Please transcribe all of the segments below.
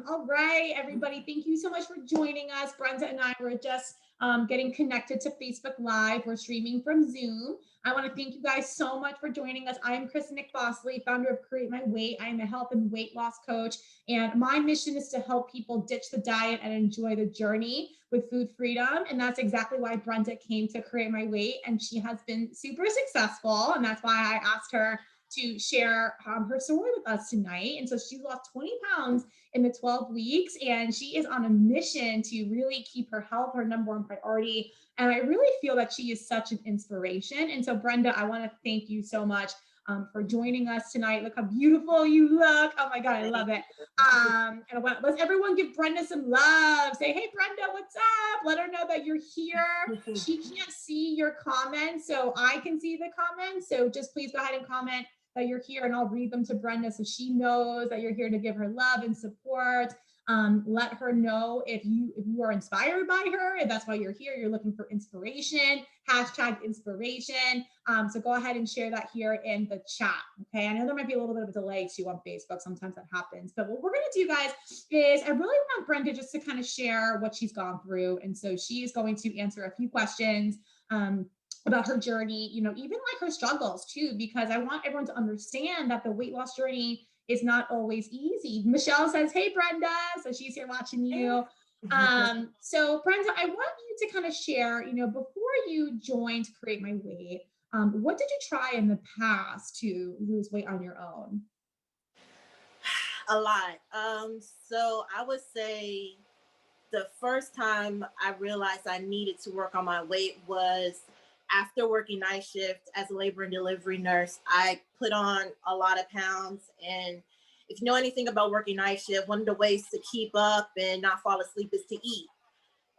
All right, everybody. Thank you so much for joining us. Brenda and I were just getting connected to Facebook Live. We're streaming from Zoom. I want to thank you guys so much for joining us. I am Chris Nick Bossley, founder of Create My Weight. I am a health and weight loss coach, and my mission is to help people ditch the diet and enjoy the journey with food freedom. And that's exactly why Brenda came to Create My Weight, and she has been super successful. And that's why I asked her to share her story with us tonight. And so she lost 20 pounds in the 12 weeks, and she is on a mission to really keep her health her number one priority. And I really feel that she is such an inspiration. And so, Brenda, I want to thank you so much for joining us tonight. Look how beautiful you look. Oh my God, I love it. And let's everyone give Brenda some love. Say, hey, Brenda, what's up? Let her know that you're here. She can't see your comments, so I can see the comments. So just please go ahead and comment that you're here, and I'll read them to Brenda so she knows that you're here to give her love and support. Let her know if you are inspired by her, if that's why you're here, you're looking for inspiration, hashtag inspiration. So go ahead and share that here in the chat. Okay, I know there might be a little bit of a delay too on Facebook. Sometimes that happens, but what we're gonna do, guys, is I really want Brenda just to kind of share what she's gone through. And so she is going to answer a few questions about her journey, you know, even like her struggles too, because I want everyone to understand that the weight loss journey is not always easy. Michelle says, hey, Brenda. So she's here watching you. So Brenda, I want you to kind of share, you know, before you joined Create My Weight, what did you try in the past to lose weight on your own? A lot. So I would say the first time I realized I needed to work on my weight was after working night shift as a labor and delivery nurse. I put on a lot of pounds, and if you know anything about working night shift, one of the ways to keep up and not fall asleep is to eat.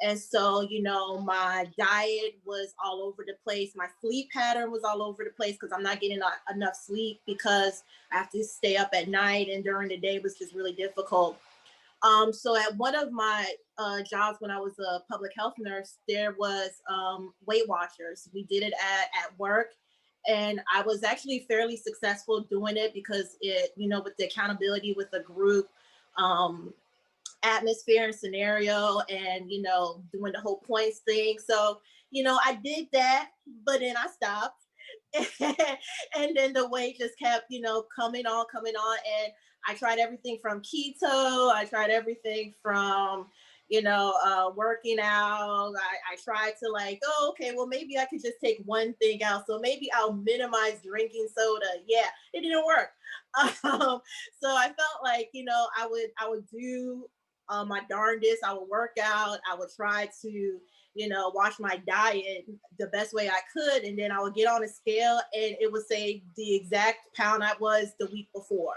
And so, you know, my diet was all over the place. My sleep pattern was all over the place because I'm not getting enough sleep because I have to stay up at night, and during the day was just really difficult. So at one of my jobs when I was a public health nurse, there was Weight Watchers. We did it at work, and I was actually fairly successful doing it because it, you know, with the accountability with the group atmosphere and scenario, and, you know, doing the whole points thing. So, you know, I did that, but then I stopped. And then the weight just kept, you know, coming on. And I tried everything from keto. I tried everything from, you know, working out. I tried to like, oh, okay, well, maybe I could just take one thing out. So maybe I'll minimize drinking soda. Yeah, it didn't work. So I felt like, you know, I would do my darndest. I would work out. I would try to, you know, watch my diet the best way I could. And then I would get on a scale and it would say the exact pound I was the week before.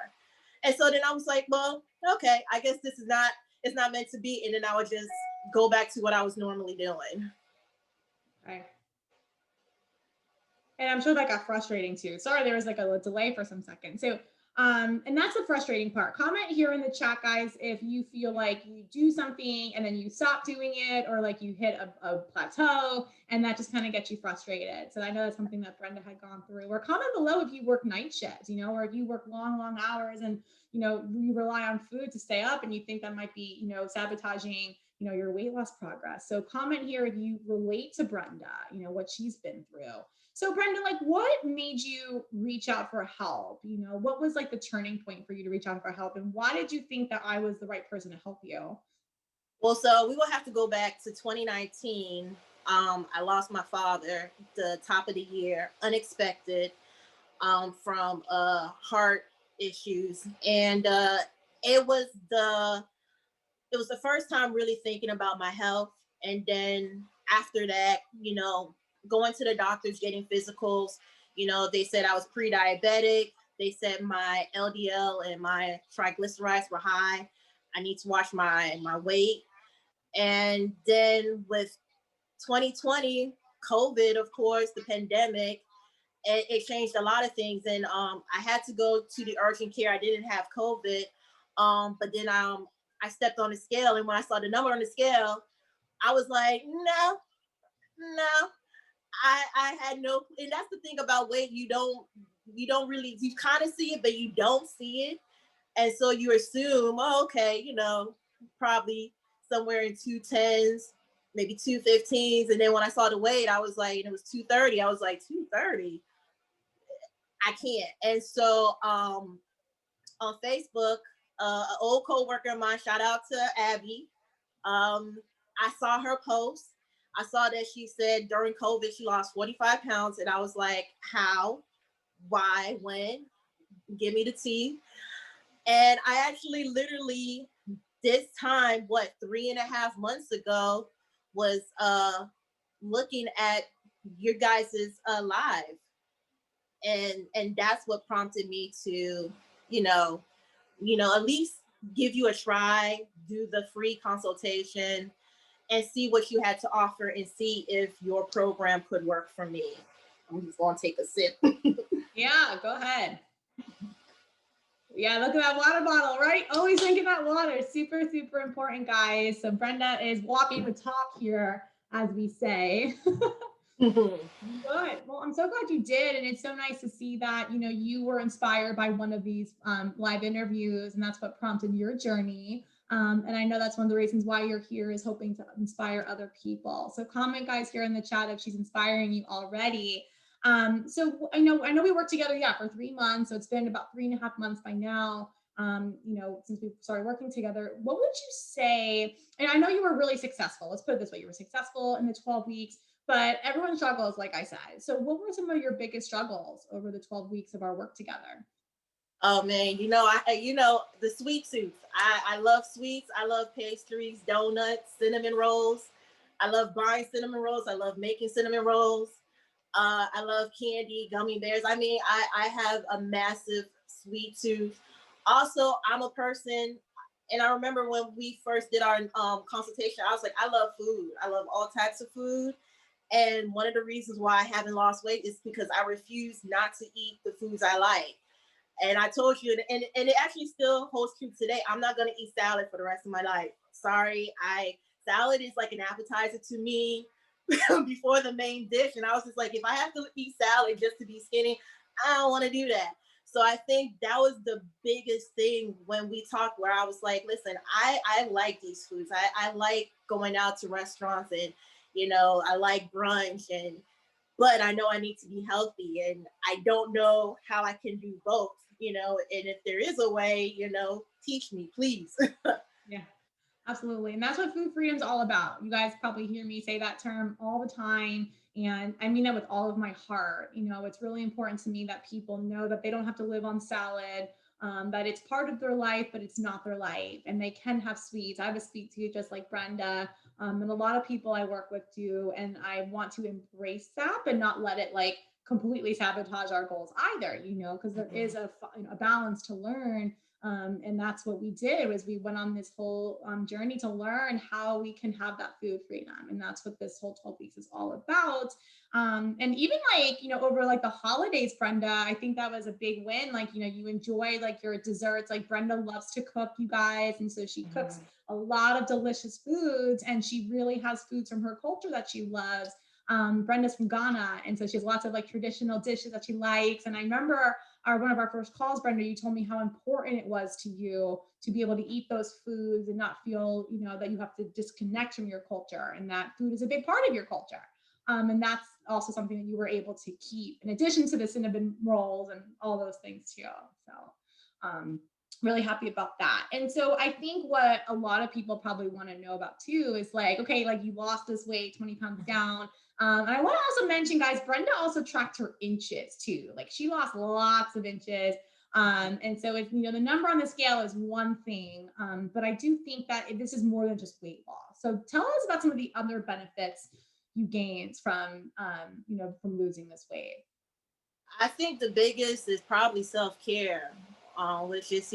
And so then I was like, well, okay, I guess this is not, it's not meant to be. And then I would just go back to what I was normally doing. Okay. And I'm sure that got frustrating too. Sorry, there was like a delay for some seconds. So, and that's the frustrating part. Comment here in the chat, guys, if you feel like you do something and then you stop doing it, or like you hit a plateau and that just kind of gets you frustrated. So I know that's something that Brenda had gone through. Or comment below if you work night shifts, you know, or if you work long hours and, you know, you rely on food to stay up and you think that might be, you know, sabotaging, you know, your weight loss progress. So comment here if you relate to Brenda, you know, what she's been through. So Brenda, like what made you reach out for help? You know, what was like the turning point for you to reach out for help? And why did you think that I was the right person to help you? Well, so we will have to go back to 2019. I lost my father the top of the year, unexpected, from heart issues. And it was the it was the first time really thinking about my health. And then after that, you know, going to the doctors, getting physicals, you know, they said I was pre-diabetic. They said my LDL and my triglycerides were high. I need to watch my weight. And then with 2020, COVID, of course, the pandemic, it changed a lot of things. And I had to go to the urgent care. I didn't have COVID. But then I stepped on the scale, and when I saw the number on the scale, I was like, no, I had no, and that's the thing about weight. You don't really, you kind of see it, but you don't see it. And so you assume, oh, okay, probably somewhere in 210s, maybe 215s. And then when I saw the weight, I was like, and it was 230. I was like, 230? I can't. And so on Facebook, an old coworker of mine, shout out to Abby. I saw her post. I saw that she said during COVID she lost 45 pounds, and I was like, how, why, when? Give me the tea. And I actually literally this time, 3.5 months ago, was looking at your guys's live, and that's what prompted me to, you know, at least give you a try, do the free consultation, and see what you had to offer, and see if your program could work for me. I'm just gonna take a sip. Yeah, go ahead. Yeah, look at that water bottle, right? Always drinking that water. Super, super important, guys. So Brenda is walking the talk here, as we say. Good. Well, I'm so glad you did. And it's so nice to see that, you were inspired by one of these live interviews, and that's what prompted your journey. And I know that's one of the reasons why you're here, is hoping to inspire other people. So comment, guys, here in the chat if she's inspiring you already. So I know we worked together, for 3 months. So it's been about 3.5 months by now. Since we started working together. What would you say? And I know you were really successful. Let's put it this way: you were successful in the 12 weeks. But everyone struggles, like I said. So what were some of your biggest struggles over the 12 weeks of our work together? Oh man, the sweet tooth. I love sweets. I love pastries, donuts, cinnamon rolls. I love buying cinnamon rolls. I love making cinnamon rolls. I love candy, gummy bears. I mean, I have a massive sweet tooth. Also, I'm a person, and I remember when we first did our consultation, I was like, I love food. I love all types of food. And one of the reasons why I haven't lost weight is because I refuse not to eat the foods I like. And I told you, and it actually still holds true today. I'm not going to eat salad for the rest of my life. Sorry. Salad is like an appetizer to me before the main dish. And I was just like, if I have to eat salad just to be skinny, I don't want to do that. So I think that was the biggest thing when we talked, where I was like, listen, I like these foods. I like going out to restaurants, and I like brunch, but I know I need to be healthy, and I don't know how I can do both, and if there is a way, teach me, please. Yeah, absolutely. And that's what food freedom is all about. You guys probably hear me say that term all the time. And I mean that with all of my heart. It's really important to me that people know that they don't have to live on salad, that it's part of their life, but it's not their life. And they can have sweets. I have a sweet tooth just like Brenda. And a lot of people I work with do. And I want to embrace that, but not let it like completely sabotage our goals either, because there is a balance to learn. And that's what we did, was we went on this whole journey to learn how we can have that food freedom. And that's what this whole 12 weeks is all about. And even like, over like the holidays, Brenda, I think that was a big win. Like, you enjoy like your desserts. Like Brenda loves to cook, you guys. And so she cooks a lot of delicious foods, and she really has foods from her culture that she loves. Brenda's from Ghana, and so she has lots of like traditional dishes that she likes. And I remember one of our first calls, Brenda, you told me how important it was to you to be able to eat those foods and not feel, that you have to disconnect from your culture, and that food is a big part of your culture. And that's also something that you were able to keep, in addition to the cinnamon rolls and all those things too. So really happy about that. And so I think what a lot of people probably want to know about too is like, okay, like you lost this weight, 20 pounds down. And I want to also mention, guys, Brenda also tracked her inches too. Like she lost lots of inches. And so if, the number on the scale is one thing, but I do think that this is more than just weight loss. So tell us about some of the other benefits you gained from, from losing this weight. I think the biggest is probably self-care, which is,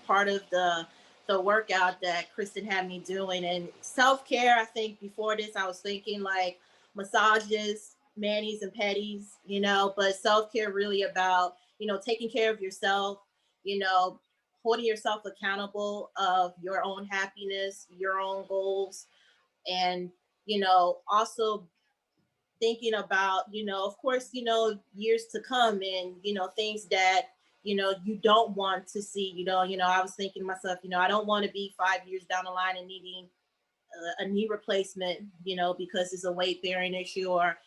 part of the workout that Kristen had me doing. And self-care, I think before this, I was thinking like massages, manis and pedis, but self-care really about, taking care of yourself, holding yourself accountable of your own happiness, your own goals, and, also thinking about, of course, years to come, and, things that you don't want to see, I was thinking to myself, I don't want to be 5 years down the line and needing a knee replacement, because it's a weight bearing issue, or,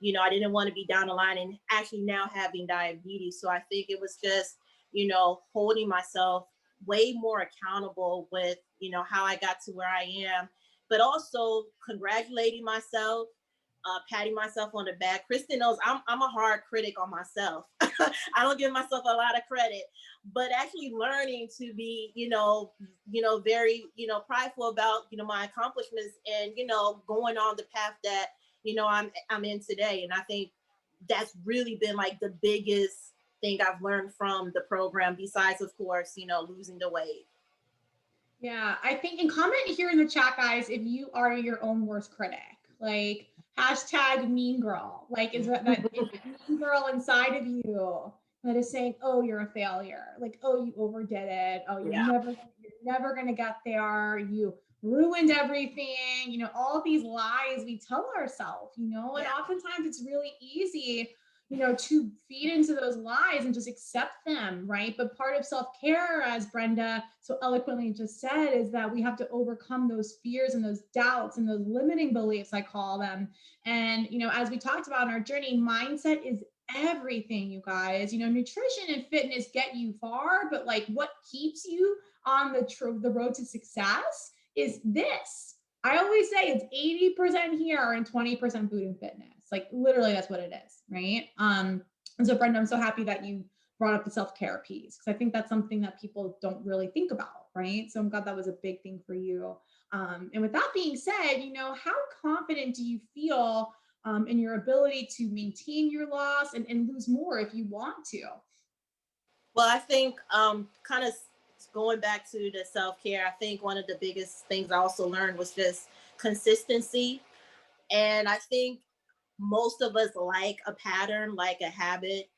I didn't want to be down the line and actually now having diabetes. So I think it was just, holding myself way more accountable with, how I got to where I am, but also congratulating myself, patting myself on the back. Kristen knows I'm a hard critic on myself. I don't give myself a lot of credit, but actually learning to be, very, prideful about, my accomplishments, and, going on the path that, I'm in today. And I think that's really been like the biggest thing I've learned from the program, besides, of course, losing the weight. Yeah, I think, and comment here in the chat, guys, if you are your own worst critic. Like hashtag mean girl. Like, is that is that mean girl inside of you that is saying, "Oh, you're a failure. Like, oh, you overdid it. Oh, Yeah. you're never gonna get there. You ruined everything." All these lies we tell ourselves. And Yeah. oftentimes it's really easy, to feed into those lies and just accept them, right? But part of self-care, as Brenda so eloquently just said, is that we have to overcome those fears and those doubts and those limiting beliefs, I call them. And, as we talked about in our journey, mindset is everything, you guys. Nutrition and fitness get you far, but like what keeps you on the road to success is this. I always say it's 80% here and 20% food and fitness. Like literally that's what it is, right? And so Brenda, I'm so happy that you brought up the self-care piece, because I think that's something that people don't really think about, right? So I'm glad that was a big thing for you. And with that being said, how confident do you feel in your ability to maintain your loss and lose more if you want to? Well, I think kind of going back to the self-care, I think one of the biggest things I also learned was just consistency. And I think most of us like a pattern, like a habit.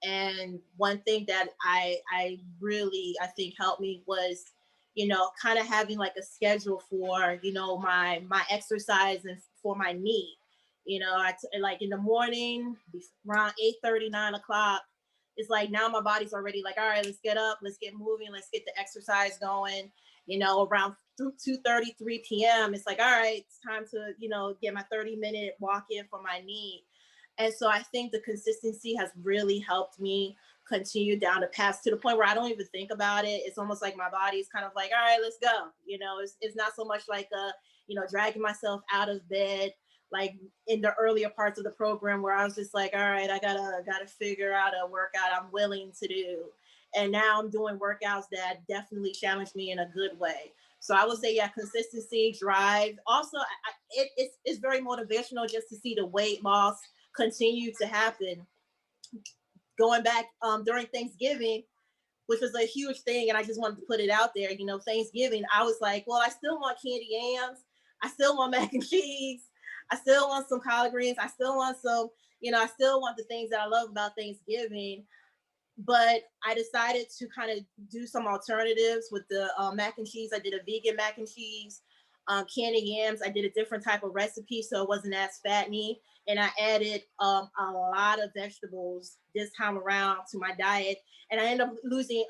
And one thing that I really, I think helped me was, kind of having like a schedule for, my exercise and for my knee. Like in the morning around 8:30, 9 o'clock, it's like now my body's already like, all right, let's get up, let's get moving, let's get the exercise going. Around 2:30, 3 p.m., it's like, all right, it's time to, get my 30-minute walk in for my knee. And so I think the consistency has really helped me continue down the path to the point where I don't even think about it. It's almost like my body is kind of like, all right, let's go. It's not so much like dragging myself out of bed like in the earlier parts of the program, where I was just like, all right, I gotta figure out a workout I'm willing to do. And now I'm doing workouts that definitely challenge me in a good way. So I would say, yeah, consistency, drive. Also, it's very motivational just to see the weight loss continue to happen. Going back during Thanksgiving, which was a huge thing, and I just wanted to put it out there. Thanksgiving, I was like, well, I still want candy yams, I still want mac and cheese, I still want some collard greens, I still want some, I still want the things that I love about Thanksgiving. But I decided to kind of do some alternatives with the mac and cheese. I did a vegan mac and cheese, candy yams. I did a different type of recipe, so it wasn't as fattening. And I added a lot of vegetables this time around to my diet. And I ended up losing,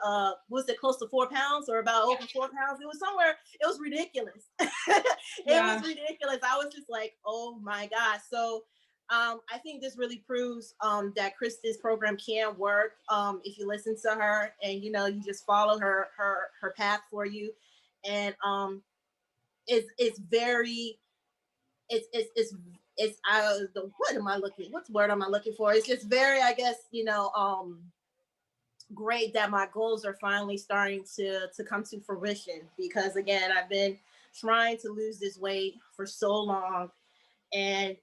was it close to 4 pounds or about over 4 pounds? It was somewhere, it was ridiculous. It was ridiculous. I was just like, oh my God. So I think this really proves that Kristen's program can work if you listen to her and you just follow her path for you. And it's very it's what am I looking, what's word am I looking for? It's just very, I guess, great that my goals are finally starting to come to fruition, because again, I've been trying to lose this weight for so long, and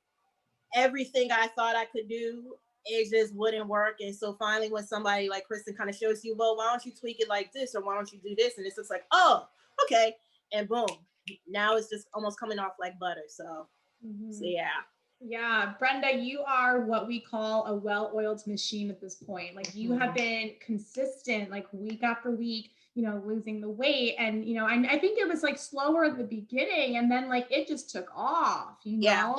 everything I thought I could do, it just wouldn't work. And so finally, when somebody like Kristen kind of shows you, well, why don't you tweak it like this, or why don't you do this? And it's just like, oh, okay. And boom, now it's just almost coming off like butter. So, so yeah. Yeah, Brenda, you are what we call a well-oiled machine at this point. Like you have been consistent, like week after week, losing the weight. And, I think it was like slower at the beginning, and then like it just took off, Yeah.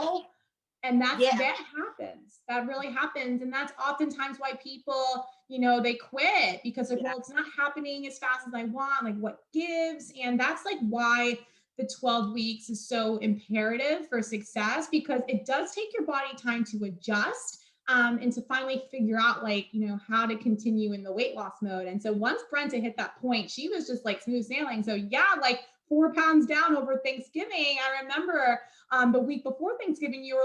And Yeah. that happens. That really happens. And that's oftentimes why people, you know, they quit because like, Yeah. well, it's not happening as fast as I want. Like what gives? And that's like why the 12 weeks is so imperative for success, because it does take your body time to adjust, and to finally figure out like, you know, how to continue in the weight loss mode. And so once Brenda hit that point, she was just like smooth sailing. So yeah, like 4 pounds down over Thanksgiving. I remember the week before Thanksgiving, you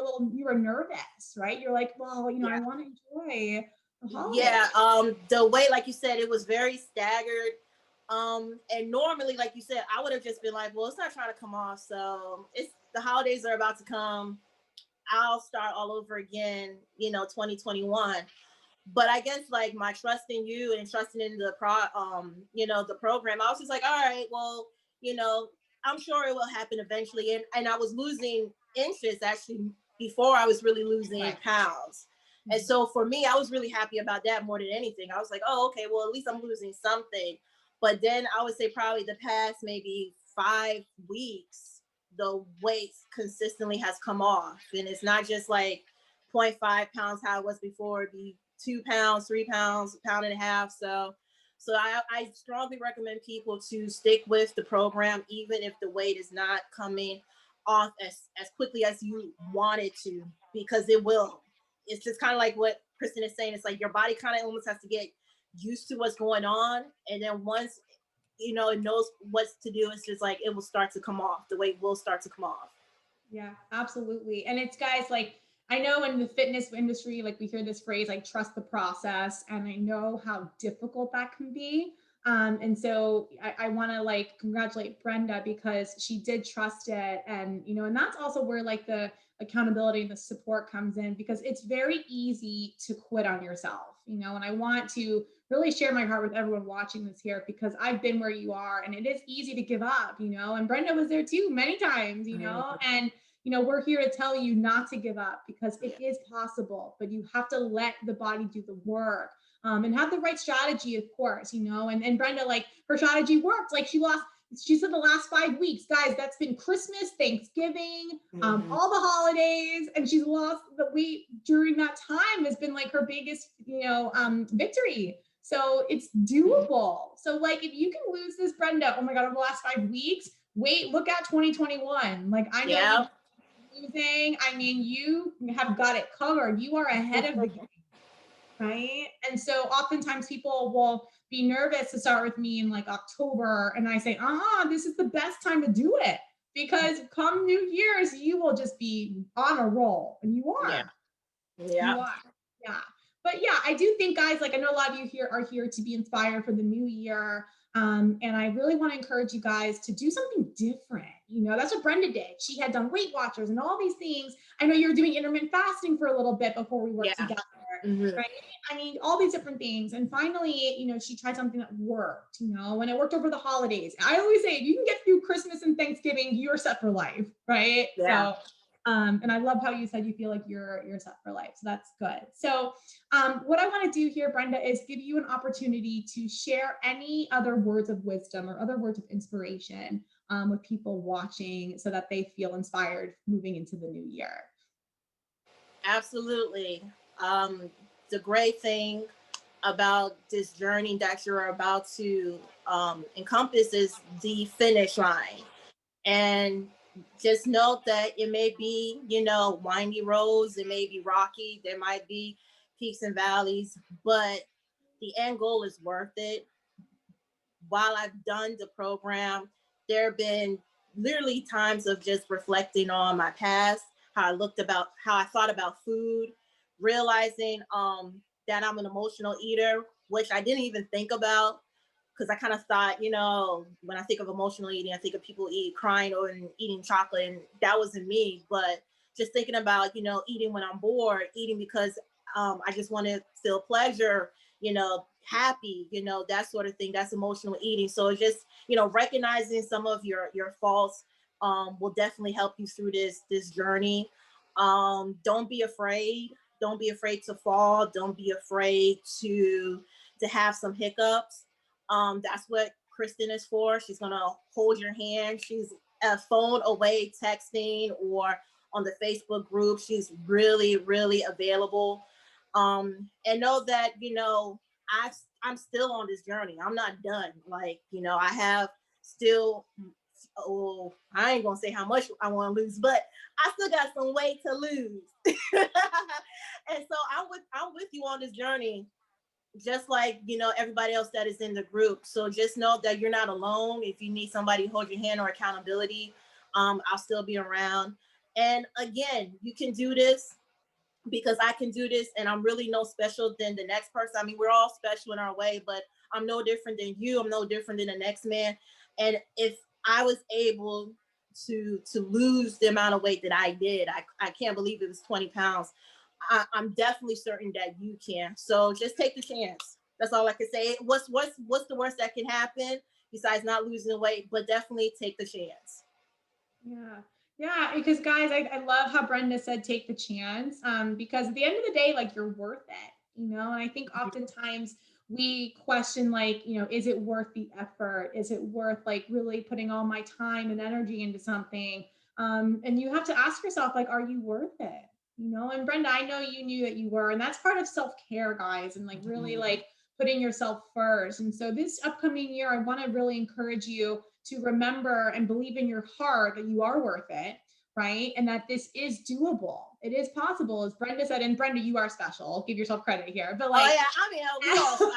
were nervous, right? You're like, well, you know, I Yeah. want to enjoy the holiday. Yeah. The way, like you said, it was very staggered. And normally, like you said, I would have just been like, well, it's not trying to come off. So it's the holidays are about to come. I'll start all over again, 2021. But I guess like my trust in you and trusting in the program, I was just like, all right, well, you know, I'm sure it will happen eventually. And I was losing interest actually before I was really losing Right. pounds. And so for me, I was really happy about that more than anything. I was like, oh, okay, well, at least I'm losing something. But then I would say probably the past maybe 5 weeks, the weight consistently has come off. And it's not just like 0.5 pounds how it was before, it'd be 2 pounds, 3 pounds, a pound and a half. So I strongly recommend people to stick with the program, even if the weight is not coming off as quickly as you want it to, because it will. It's just kind of like what Kristen is saying. It's like your body kind of almost has to get used to what's going on. And then once, it knows what to do, it's just like it will start to come off. The weight will start to come off. Yeah, absolutely. And it's guys like, I know in the fitness industry, like we hear this phrase, like trust the process. And I know how difficult that can be. And so I want to like congratulate Brenda because she did trust it. And, you know, and that's also where like the accountability and the support comes in, because it's very easy to quit on yourself, you know, and I want to really share my heart with everyone watching this here, because I've been where you are and it is easy to give up, you know, and Brenda was there too many times, you know, and you know, we're here to tell you not to give up, because it is possible, but you have to let the body do the work, and have the right strategy, of course, you know, and Brenda, like her strategy worked. Like she said the last 5 weeks, guys, that's been Christmas, Thanksgiving, all the holidays, and she's lost the weight during that time has been like her biggest, victory. So it's doable. So like, if you can lose this, Brenda, oh my God, over the last 5 weeks, wait, look at 2021. Like I know Yeah. losing. I mean, you have got it covered. You are ahead of the game, right? And so oftentimes people will be nervous to start with me in like October. And I say, this is the best time to do it, because come New Year's, you will just be on a roll. And you are. Yeah. Yeah. You are. Yeah. But yeah, I do think, guys, like I know a lot of you here are here to be inspired for the new year. And I really want to encourage you guys to do something different. You know, that's what Brenda did. She had done Weight Watchers and all these things. I know you were doing intermittent fasting for a little bit before we worked together, right? I mean, all these different things. And finally, you know, she tried something that worked, you know, and it worked over the holidays. I always say, if you can get through Christmas and Thanksgiving, you're set for life, right? Yeah. So, and I love how you said you feel like you're set for life. So that's good. So what I want to do here, Brenda, is give you an opportunity to share any other words of wisdom or other words of inspiration with people watching, so that they feel inspired moving into the new year. Absolutely. The great thing about this journey that you're about to encompass is the finish line. And just note that it may be, windy roads, it may be rocky, there might be peaks and valleys, but the end goal is worth it. While I've done the program, there have been literally times of just reflecting on my past, how I thought about food, realizing that I'm an emotional eater, which I didn't even think about, because I kind of thought, when I think of emotional eating, I think of people crying or eating chocolate, and that wasn't me. But just thinking about, eating when I'm bored, eating because I just want to feel pleasure, happy, that sort of thing. That's emotional eating. So just, recognizing some of your faults will definitely help you through this journey. Don't be afraid. Don't be afraid to fall. Don't be afraid to have some hiccups. That's what Kristen is for. She's gonna hold your hand. She's a phone away, texting or on the Facebook group. She's really, really available. And know that, you know, I'm still on this journey. I'm not done. Like, you know, I have still, oh, I ain't gonna say how much I want to lose, but I still got some weight to lose. And so I'm with you on this journey, just like, you know, everybody else that is in the group. So just know that you're not alone. If you need somebody to hold your hand or accountability, I'll still be around. And again, you can do this because I can do this, and I'm really no special than the next person. I mean, we're all special in our way, but I'm no different than you. I'm no different than the next man. And if I was able to lose the amount of weight that I did, I can't believe it was 20 pounds. I'm definitely certain that you can. So just take the chance. That's all I can say. What's the worst that can happen besides not losing the weight? But definitely take the chance. Yeah. Yeah, because guys, I love how Brenda said take the chance. Because at the end of the day, like, you're worth it, you know. And I think oftentimes we question, like, you know, is it worth the effort? Is it worth, like, really putting all my time and energy into something? And you have to ask yourself, like, are you worth it? You know, and Brenda, I know you knew that you were, and that's part of self-care, guys, and like really like putting yourself first. And so this upcoming year, I want to really encourage you to remember and believe in your heart that you are worth it, right? And that this is doable. It is possible, as Brenda said. And Brenda, you are special. Give yourself credit here. But like, oh yeah, I mean,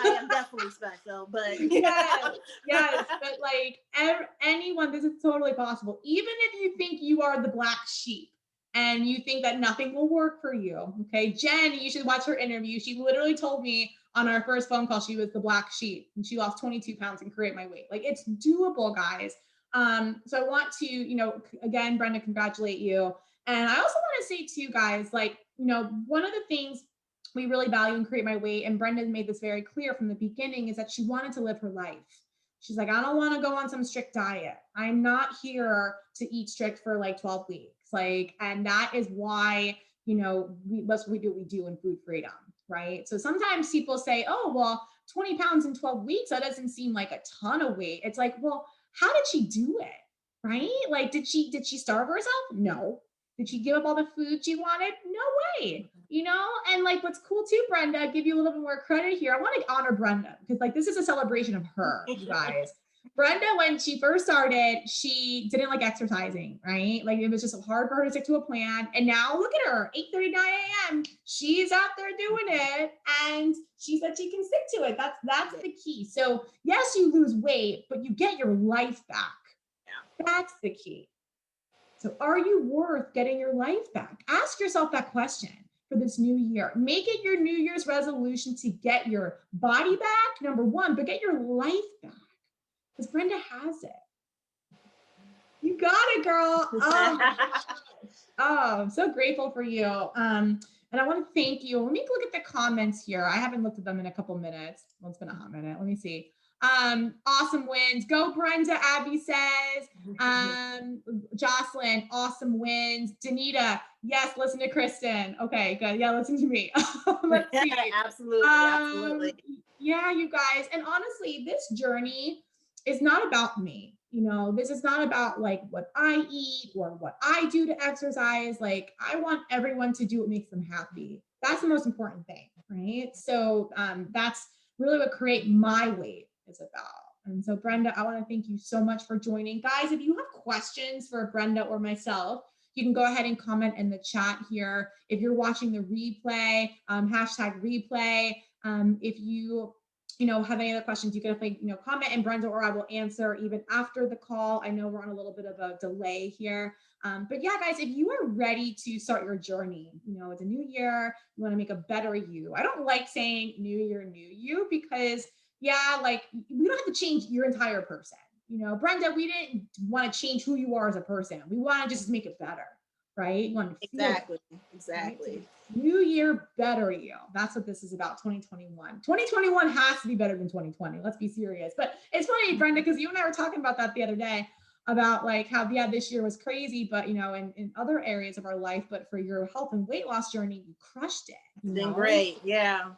I am definitely special, but yes, yes, but like anyone, this is totally possible. Even if you think you are the black sheep and you think that nothing will work for you, okay? Jen, you should watch her interview. She literally told me on our first phone call she was the black sheep and she lost 22 pounds and create my weight. Like, it's doable, guys. So I want to, you know, again, Brenda, congratulate you. And I also want to say to you guys, like, you know, one of the things we really value and create my weight, and Brenda made this very clear from the beginning, is that she wanted to live her life. She's like, I don't want to go on some strict diet. I'm not here to eat strict for like 12 weeks. Like, and that is why, you know, that's what we do in food freedom, right? So sometimes people say, oh, well, 20 pounds in 12 weeks, that doesn't seem like a ton of weight. It's like, well, how did she do it? Right? Like, did she starve herself? No. Did she give up all the food she wanted? No way. You know, and like, what's cool too, Brenda, give you a little bit more credit here. I want to honor Brenda because like this is a celebration of her, you guys. Brenda, when she first started, she didn't like exercising, right? Like, it was just hard for her to stick to a plan. And now look at her, 8:39 a.m. She's out there doing it, and she said she can stick to it. That's the key. So yes, you lose weight, but you get your life back. Yeah. That's the key. So are you worth getting your life back? Ask yourself that question for this new year. Make it your New Year's resolution to get your body back, number one, but get your life back. Because Brenda has it. You got it, girl. Oh, I'm so grateful for you. And I want to thank you. Let me look at the comments here. I haven't looked at them in a couple minutes. Well, it's been a hot minute. Let me see. Awesome wins. Go Brenda, Abby says. Jocelyn, awesome wins. Danita, yes, listen to Kristen. Okay, good. Yeah, listen to me. Let's see. Absolutely. Yeah, you guys. And honestly, this journey is not about me. You know, this is not about like what I eat or what I do to exercise. Like, I want everyone to do what makes them happy. That's the most important thing, right? So that's really what Create My Weight is about. And so, Brenda, I want to thank you so much for joining. Guys, if you have questions for Brenda or myself, you can go ahead and comment in the chat here. If you're watching the replay, hashtag replay. If you know, have any other questions, you can definitely, you know, comment, and Brenda or I will answer even after the call. I know we're on a little bit of a delay here. But yeah, guys, if you are ready to start your journey, you know, it's a new year, you want to make a better you. I don't like saying new year, new you, because yeah, like, we don't have to change your entire person. You know, Brenda, we didn't want to change who you are as a person. We want to just make it better, right? You want to feel exactly. Right? New year, better you. That's what this is about. 2021. 2021 has to be better than 2020. Let's be serious. But it's funny, Brenda, because you and I were talking about that the other day, about like how, yeah, this year was crazy, but you know, in other areas of our life, but for your health and weight loss journey, you crushed it. It's been great. Yeah.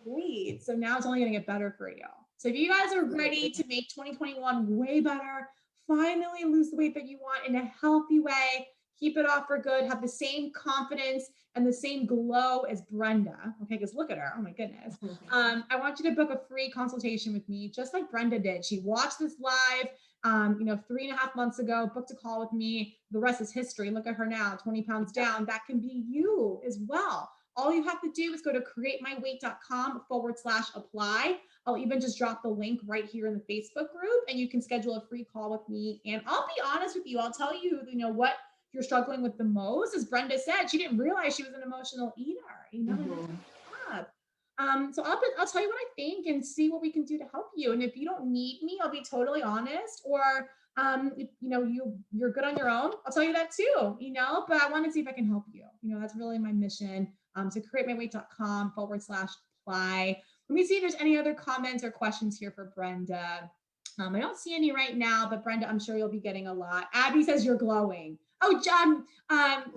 Great. So now it's only going to get better for you. So if you guys are ready to make 2021 way better, finally lose the weight that you want in a healthy way, keep it off for good, have the same confidence and the same glow as Brenda. Okay, because look at her. Oh my goodness. I want you to book a free consultation with me, just like Brenda did. She watched this live, 3.5 months ago, booked a call with me. The rest is history. Look at her now, 20 pounds down. That can be you as well. All you have to do is go to createmyweight.com/apply. I'll even just drop the link right here in the Facebook group, and you can schedule a free call with me. And I'll be honest with you. I'll tell you, what you're struggling with the most. As Brenda said, she didn't realize she was an emotional eater. So I'll tell you what I think and see what we can do to help you. And if you don't need me, I'll be totally honest. Or if you're good on your own, I'll tell you that too. But I want to see if I can help you. That's really my mission. To createmyweight.com/apply. Let me see if there's any other comments or questions here for Brenda. I don't see any right now, but Brenda, I'm sure you'll be getting a lot. Abby says you're glowing. Oh, John, John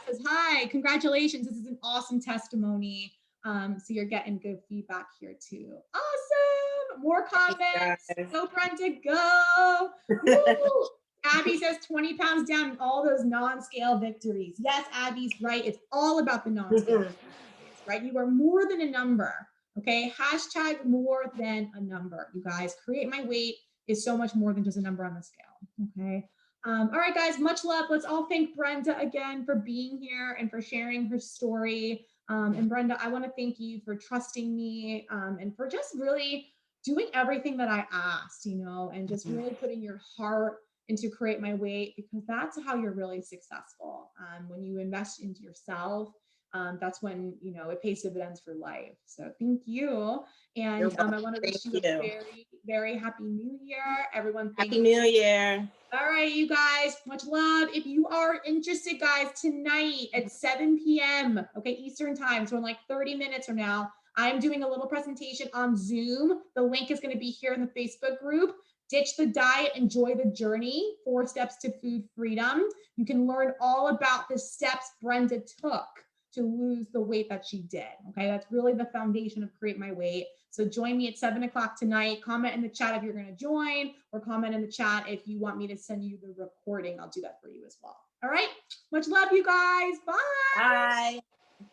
says, hi, congratulations. This is an awesome testimony. So you're getting good feedback here too. Awesome. More comments. Go, Brenda, go. Woo. Abby says 20 pounds down and all those non-scale victories. Yes, Abby's right. It's all about the non-scale victories, right? You are more than a number. Okay. Hashtag more than a number. You guys, Create My Weight is so much more than just a number on the scale. Okay. All right, guys, much love. Let's all thank Brenda again for being here and for sharing her story. And Brenda, I want to thank you for trusting me and for just really doing everything that I asked, and just really putting your heart into Create My Weight, because that's how you're really successful. When you invest into yourself, that's when, it pays dividends for life. So thank you. And I want to wish you a very, very happy new year. Everyone, happy new year. All right, you guys, much love. If you are interested, guys, tonight at 7 p.m., okay, Eastern time, so in like 30 minutes from now, I'm doing a little presentation on Zoom. The link is going to be here in the Facebook group. Ditch the diet, enjoy the journey, 4 steps to food freedom. You can learn all about the steps Brenda took to lose the weight that she did. Okay, that's really the foundation of Create My Weight. So join me at 7 o'clock tonight. Comment in the chat if you're going to join, or comment in the chat if you want me to send you the recording. I'll do that for you as well. All right, much love, you guys. Bye. Bye. Yeah.